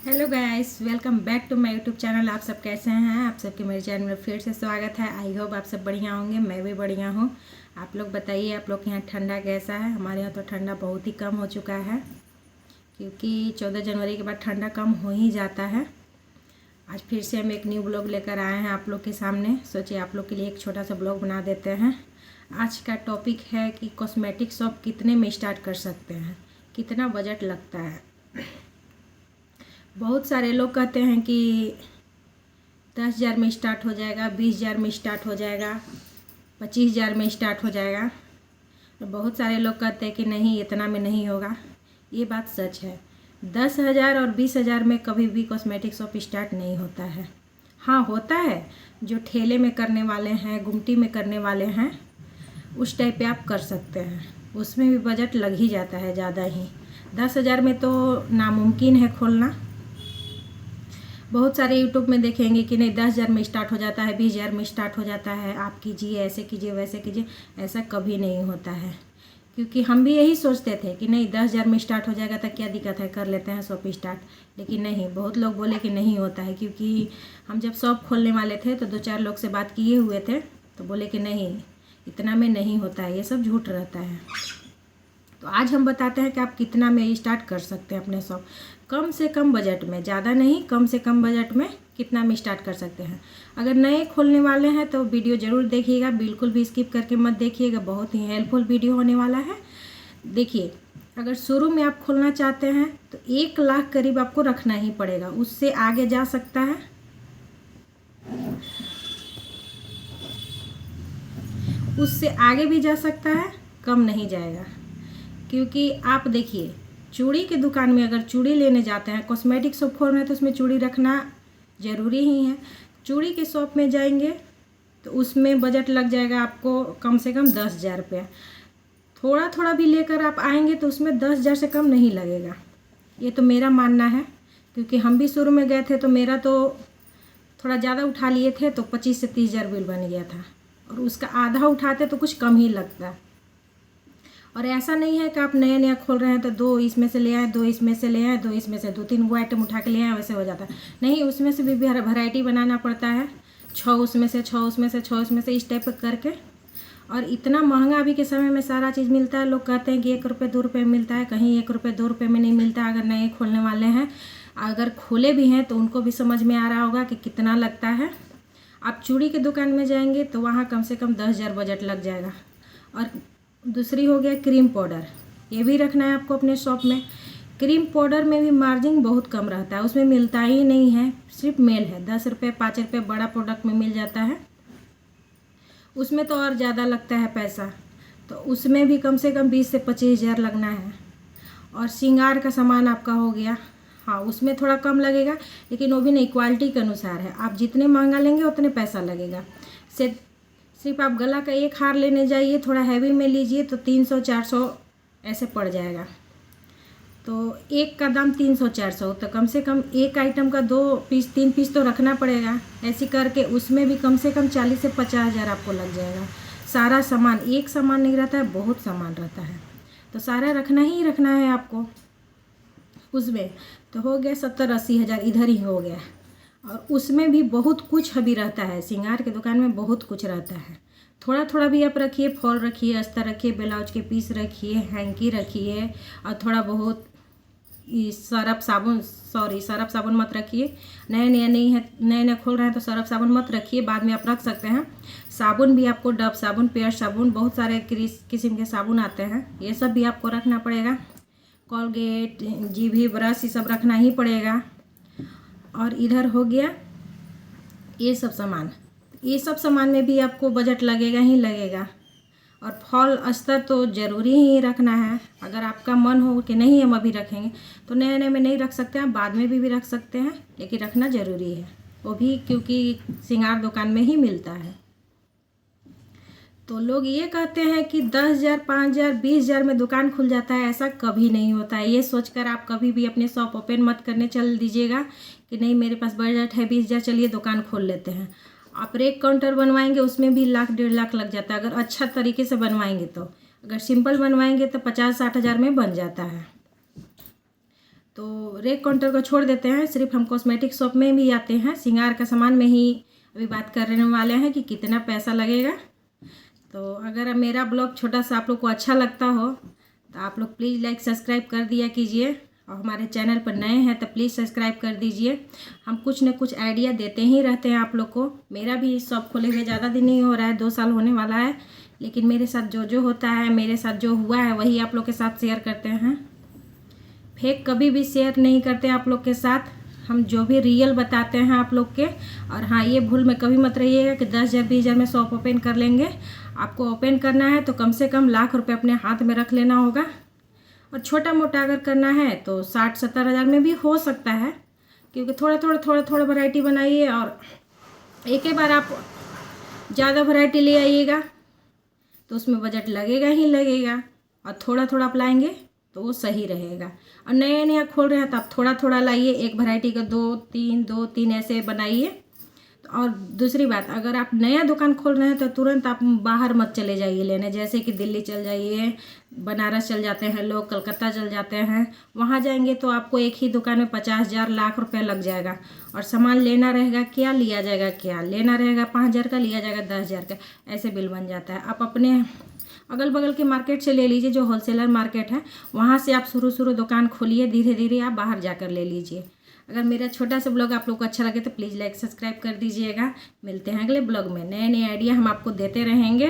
Hello guys, welcome back to my YouTube channel. आप सब कैसे हैं? आप सबके मेरे चैनल में फिर से स्वागत है। आई होप आप सब बढ़िया होंगे। मैं भी बढ़िया हूँ। आप लोग बताइए, आप लोग के यहाँ ठंडा कैसा है? हमारे यहाँ तो ठंडा बहुत ही कम हो चुका है, क्योंकि 14 जनवरी के बाद ठंडा कम हो ही जाता है। आज फिर से हम एक न्यू ब्लॉग लेकर आए हैं आप लोग के सामने। सोचिए आप लोग के लिए एक छोटा सा ब्लॉग बना देते हैं। आज का टॉपिक है कि कॉस्मेटिक शॉप कितने में स्टार्ट कर सकते हैं, कितना बजट लगता है। बहुत सारे लोग कहते हैं कि 10,000 में स्टार्ट हो जाएगा, 20,000 में स्टार्ट हो जाएगा, 25,000 में स्टार्ट हो जाएगा। तो बहुत सारे लोग कहते हैं कि नहीं, इतना में नहीं होगा। ये बात सच है। 10,000 और 20,000 में कभी भी कॉस्मेटिक शॉप स्टार्ट नहीं होता है। हाँ, होता है। जो ठेले में करने वाले हैं, गुमटी में करने वाले हैं, उस टाइप पे आप कर सकते हैं। उसमें भी बजट लग ही जाता है ज़्यादा ही। 10,000 में तो नामुमकिन है खोलना। बहुत सारे यूट्यूब में देखेंगे कि नहीं, 10,000 में स्टार्ट हो जाता है, 20,000 में स्टार्ट हो जाता है, आप कीजिए, ऐसे कीजिए, वैसे कीजिए। ऐसा कभी नहीं होता है, क्योंकि हम भी यही सोचते थे कि नहीं, 10,000 में स्टार्ट हो जाएगा तो क्या दिक्कत है, कर लेते हैं शॉप स्टार्ट। लेकिन नहीं, बहुत लोग बोले कि नहीं होता है। क्योंकि हम जब शॉप खोलने वाले थे तो 2-4 लोग से बात किए हुए थे, तो बोले कि नहीं, इतना में नहीं होता है, ये सब झूठ रहता है। तो आज हम बताते हैं कि आप कितना में स्टार्ट कर सकते हैं अपने शॉप। कम से कम बजट में, ज़्यादा नहीं, कम से कम बजट में कितना में स्टार्ट कर सकते हैं। अगर नए खोलने वाले हैं तो वीडियो ज़रूर देखिएगा, बिल्कुल भी स्किप करके मत देखिएगा। बहुत ही हेल्पफुल वीडियो होने वाला है। देखिए, अगर शुरू में आप खोलना चाहते हैं तो 1 लाख करीब आपको रखना ही पड़ेगा। उससे आगे जा सकता है, उससे आगे भी जा सकता है, कम नहीं जाएगा। क्योंकि आप देखिए, चूड़ी की दुकान में अगर चूड़ी लेने जाते हैं, कॉस्मेटिक शॉप खोल रहे हैं तो उसमें चूड़ी रखना ज़रूरी ही है। चूड़ी के शॉप में जाएंगे तो उसमें बजट लग जाएगा आपको कम से कम 10,000 रुपया। थोड़ा थोड़ा भी लेकर आप आएंगे तो उसमें 10,000 से कम नहीं लगेगा। ये तो मेरा मानना है, क्योंकि हम भी शुरू में गए थे तो मेरा तो थोड़ा ज़्यादा उठा लिए थे तो 25 से 30,000 बिल बन गया था, और उसका आधा उठाते तो कुछ कम ही लगता। और ऐसा नहीं है कि आप नया नया खोल रहे हैं तो 2 इसमें से ले आए, 2 इसमें से ले आए, 2 इसमें से 2-3 वो आइटम उठा के ले आए, वैसे हो जाता है। नहीं, उसमें से भी वैरायटी बनाना पड़ता है। 6 उसमें से, 6 उसमें से, 6 उसमें से, इस टाइप करके। और इतना महंगा अभी के समय में सारा चीज़ मिलता है। लोग कहते हैं कि 1 रुपये 2 रुपये मिलता है, कहीं 1 रुपये 2 रुपये में नहीं मिलता। अगर नए खोलने वाले हैं, अगर खोले भी हैं तो उनको भी समझ में आ रहा होगा कि कितना लगता है। आप चूड़ी की दुकान में जाएंगे तो वहाँ कम से कम 10,000 बजट लग जाएगा। और दूसरी हो गया क्रीम पाउडर, ये भी रखना है आपको अपने शॉप में। क्रीम पाउडर में भी मार्जिन बहुत कम रहता है, उसमें मिलता ही नहीं है, सिर्फ मेल है। 10 रुपये 5 रुपये बड़ा प्रोडक्ट में मिल जाता है, उसमें तो और ज़्यादा लगता है पैसा। तो उसमें भी कम से कम 20 से 25,000 लगना है। और श्रृंगार का सामान आपका हो गया, हाँ, उसमें थोड़ा कम लगेगा, लेकिन वो भी नहीं, क्वालिटी के अनुसार है। आप जितने महंगा लेंगे उतने पैसा लगेगा। सिर्फ आप गला का एक हार लेने जाइए, थोड़ा हैवी में लीजिए तो 300-400 ऐसे पड़ जाएगा। तो एक का दाम 300-400, तो कम से कम एक आइटम का 2 पीस 3 पीस तो रखना पड़ेगा। ऐसे करके उसमें भी कम से कम 40 से 50,000 आपको लग जाएगा। सारा सामान, एक सामान नहीं रहता है, बहुत सामान रहता है, तो सारा रखना ही रखना है आपको उसमें। तो हो गया 70-80,000 इधर ही हो गया। और उसमें भी बहुत कुछ अभी रहता है। श्रृंगार की दुकान में बहुत कुछ रहता है। थोड़ा थोड़ा भी आप रखिए, फॉल रखिए, अस्तर रखिए, ब्लाउज के पीस रखिए, हैंकी रखिए, और थोड़ा बहुत सरफ साबुन मत रखिए। नए नए नहीं है, नए नए खोल रहे हैं तो सरफ साबुन मत रखिए, बाद में आप रख सकते हैं। साबुन भी आपको डब साबुन, पेयर साबुन, बहुत सारे किस्म के साबुन आते हैं, ये सब भी आपको रखना पड़ेगा। कोलगेट, जीभी ब्रश, ये सब रखना ही पड़ेगा। और इधर हो गया ये सब सामान, ये सब सामान में भी आपको बजट लगेगा ही लगेगा। और फॉल अस्तर तो ज़रूरी ही रखना है। अगर आपका मन हो कि नहीं हम अभी रखेंगे, तो नए नए में नहीं रख सकते हैं, बाद में भी रख सकते हैं, लेकिन रखना ज़रूरी है वो भी, क्योंकि श्रृंगार दुकान में ही मिलता है। तो लोग ये कहते हैं कि 10,000, 5,000, 20,000 में दुकान खुल जाता है, ऐसा कभी नहीं होता है। ये सोचकर आप कभी भी अपने शॉप ओपन मत करने चल दीजिएगा कि नहीं, मेरे पास बजट है 20,000, चलिए दुकान खोल लेते हैं। आप एक काउंटर बनवाएंगे, उसमें भी 1-1.5 लाख लग जाता है, अगर अच्छा तरीके से बनवाएंगे तो। अगर सिंपल बनवाएंगे तो 50-60 हज़ार में बन जाता है। तो रेक काउंटर को छोड़ देते हैं, सिर्फ हम कॉस्मेटिक शॉप में भी आते हैं, श्रृंगार का सामान में ही अभी बात करने वाले हैं कि कितना पैसा लगेगा। तो अगर मेरा ब्लॉग छोटा सा आप लोग को अच्छा लगता हो तो आप लोग प्लीज़ लाइक सब्सक्राइब कर दिया कीजिए, और हमारे चैनल पर नए हैं तो प्लीज़ सब्सक्राइब कर दीजिए। हम कुछ न कुछ आइडिया देते ही रहते हैं आप लोग को। मेरा भी शॉप खोले हुए ज़्यादा दिन नहीं हो रहा है, 2 साल होने वाला है, लेकिन मेरे साथ जो होता है, मेरे साथ जो हुआ है वही आप लोग के साथ शेयर करते हैं। फेक कभी भी शेयर नहीं करते आप लोग के साथ, हम जो भी रियल बताते हैं आप लोग के। और हाँ, ये भूल में कभी मत रहिएगा कि 10,000 20,000 में शॉप ओपन कर लेंगे। आपको ओपन करना है तो कम से कम लाख रुपए अपने हाथ में रख लेना होगा, और छोटा मोटा अगर करना है तो 60-70 हज़ार में भी हो सकता है, क्योंकि थोड़ा वैरायटी बनाइए और एक ही बार आप ज़्यादा वैरायटी ले आइएगा तो उसमें बजट लगेगा ही लगेगा, और थोड़ा आप लाएंगे तो वो सही रहेगा। और नया खोल रहे हैं तो आप थोड़ा लाइए, एक वैरायटी का 2-3 ऐसे बनाइए। और दूसरी बात, अगर आप नया दुकान खोल रहे हैं तो तुरंत आप बाहर मत चले जाइए लेने, जैसे कि दिल्ली चल जाइए, बनारस चल जाते हैं लोग, कलकत्ता चल जाते हैं। वहाँ जाएंगे तो आपको एक ही दुकान में 50,000 लाख रुपए लग जाएगा, और सामान लेना रहेगा क्या, लिया जाएगा क्या, लेना रहेगा 5,000 का, लिया जाएगा 10,000 का, ऐसे बिल बन जाता है। आप अपने अगल बगल के मार्केट से ले लीजिए, जो होलसेलर मार्केट है वहाँ से आप शुरू दुकान खोलिए, धीरे धीरे आप बाहर जाकर ले लीजिए। अगर मेरा छोटा सा ब्लॉग आप लोग को अच्छा लगे तो प्लीज़ लाइक सब्सक्राइब कर दीजिएगा। मिलते हैं अगले ब्लॉग में, नए आइडिया हम आपको देते रहेंगे।